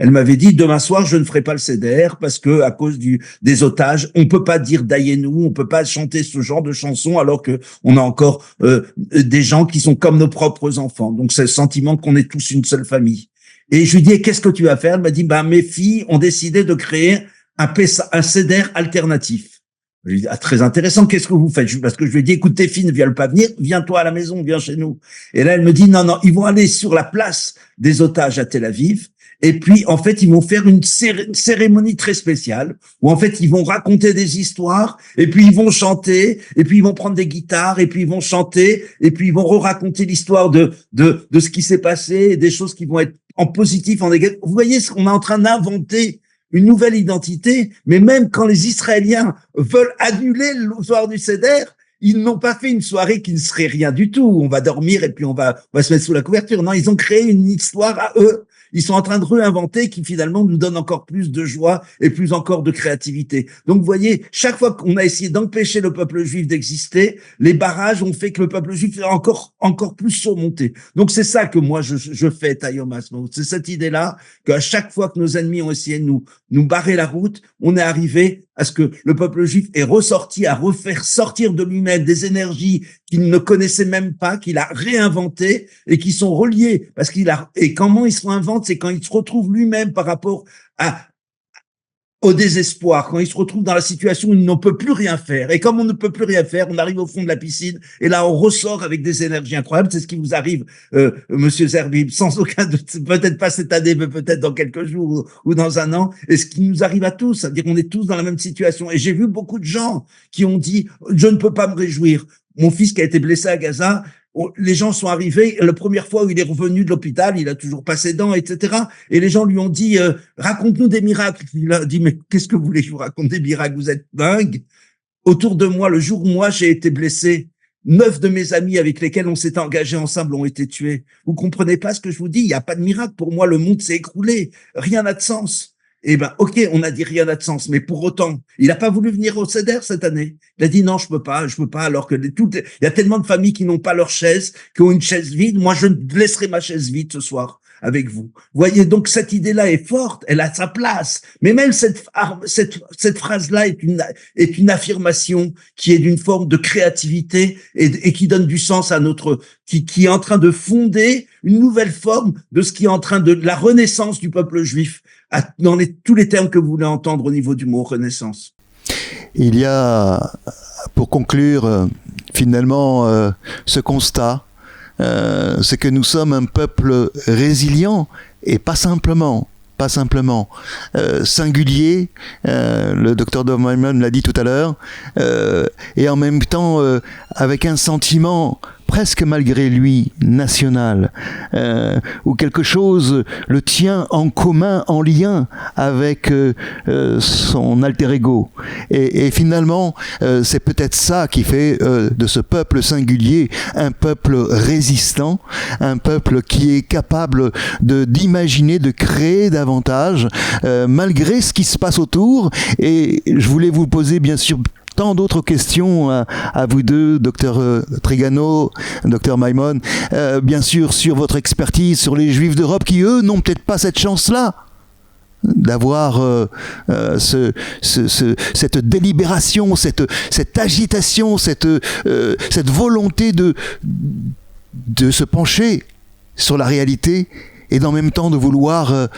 Elle m'avait dit, demain soir, je ne ferai pas le Seder parce que, à cause des otages, on peut pas dire Dayenu, on peut pas chanter ce genre de chansons alors que on a encore des gens qui sont comme nos propres enfants. Donc, c'est le sentiment qu'on est tous une seule famille. Et je lui dis, qu'est-ce que tu vas faire? Elle m'a dit, mes filles ont décidé de créer un Seder alternatif. Je lui dis, très intéressant, qu'est-ce que vous faites? Parce que je lui ai dit, écoute, tes filles ne veulent pas venir, viens-toi à la maison, viens chez nous. Et là, elle me dit, non, ils vont aller sur la place des otages à Tel Aviv. Et puis, en fait, ils vont faire une cérémonie très spéciale où, en fait, ils vont raconter des histoires et puis ils vont chanter et puis ils vont prendre des guitares et puis ils vont chanter et puis ils vont raconter l'histoire de ce qui s'est passé et des choses qui vont être en positif, en négatif. Vous voyez ce qu'on est en train d'inventer, une nouvelle identité, mais même quand les Israéliens veulent annuler le soir du Seder, ils n'ont pas fait une soirée qui ne serait rien du tout. On va dormir et puis on va se mettre sous la couverture. Non, ils ont créé une histoire à eux. Ils sont en train de réinventer qui finalement nous donne encore plus de joie et plus encore de créativité. Donc vous voyez, chaque fois qu'on a essayé d'empêcher le peuple juif d'exister, les barrages ont fait que le peuple juif est encore plus surmonté. Donc c'est ça que moi je fais à Yom Ha'atzmaut. C'est cette idée-là qu'à chaque fois que nos ennemis ont essayé de nous barrer la route, on est arrivé à ce que le peuple juif est ressorti à refaire sortir de lui-même des énergies qu'il ne connaissait même pas, qu'il a réinventées et qui sont reliées et comment ils se réinventent, c'est quand il se retrouve lui-même par rapport au désespoir, quand ils se retrouvent dans la situation où ils ne peut plus rien faire. Et comme on ne peut plus rien faire, on arrive au fond de la piscine et là, on ressort avec des énergies incroyables. C'est ce qui vous arrive, Monsieur Zerbib, sans aucun doute. Peut-être pas cette année, mais peut-être dans quelques jours ou dans un an. Et ce qui nous arrive à tous, c'est-à-dire qu'on est tous dans la même situation. Et j'ai vu beaucoup de gens qui ont dit, je ne peux pas me réjouir. Mon fils qui a été blessé à Gaza, les gens sont arrivés, la première fois où il est revenu de l'hôpital, il a toujours pas ses dents, etc. Et les gens lui ont dit, raconte-nous des miracles. Il a dit, mais qu'est-ce que vous voulez que je vous raconte des miracles? Vous êtes dingue. Autour de moi, le jour où moi j'ai été blessé, 9 de mes amis avec lesquels on s'était engagé ensemble ont été tués. Vous comprenez pas ce que je vous dis? Il n'y a pas de miracle. Pour moi, le monde s'est écroulé. Rien n'a de sens. Eh ben, ok, on a dit rien n'a de sens, mais pour autant, il n'a pas voulu venir au CEDER cette année. Il a dit non, je peux pas, alors que il y a tellement de familles qui n'ont pas leur chaise, qui ont une chaise vide. Moi, je laisserai ma chaise vide ce soir avec vous. Vous voyez, donc cette idée-là est forte, elle a sa place. Mais même cette phrase-là est une affirmation qui est d'une forme de créativité et qui donne du sens à qui est en train de fonder une nouvelle forme de ce qui est en train de la renaissance du peuple juif. Dans tous les termes que vous voulez entendre au niveau du mot renaissance. Il y a, pour conclure, finalement, ce constat, c'est que nous sommes un peuple résilient et pas simplement singulier, le docteur Dov Maimon l'a dit tout à l'heure, et en même temps avec un sentiment presque malgré lui national, où quelque chose le tient en commun, en lien avec son alter ego. Et finalement, c'est peut-être ça qui fait de ce peuple singulier un peuple résistant, un peuple qui est capable d'imaginer, de créer davantage, malgré ce qui se passe autour. Et je voulais vous poser bien sûr tant d'autres questions à vous deux, docteur Trigano, docteur Maimon, bien sûr sur votre expertise, sur les Juifs d'Europe qui, eux, n'ont peut-être pas cette chance-là d'avoir cette délibération, cette agitation, cette volonté de se pencher sur la réalité et en même temps de vouloir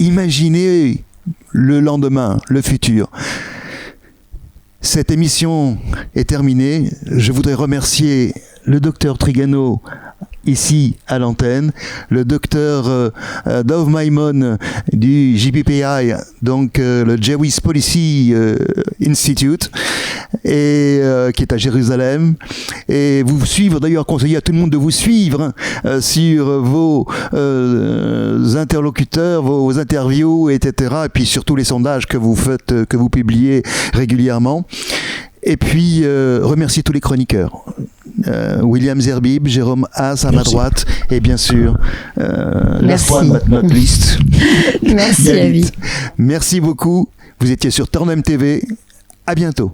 imaginer le lendemain, le futur. Cette émission est terminée. Je voudrais remercier le docteur Trigano ici à l'antenne, le docteur Dov Maimon du JPPI, donc le Jewish Policy Institute, et qui est à Jérusalem, et vous suivre, d'ailleurs conseiller à tout le monde de vous suivre sur vos interlocuteurs, vos interviews, etc., et puis surtout les sondages que vous faites, que vous publiez régulièrement. Et puis remercier tous les chroniqueurs, William Zerbib, Jérôme Haas à ma droite, et bien sûr Merci. Notre liste. Merci Avi. Merci beaucoup. Vous étiez sur Turnem TV. À bientôt.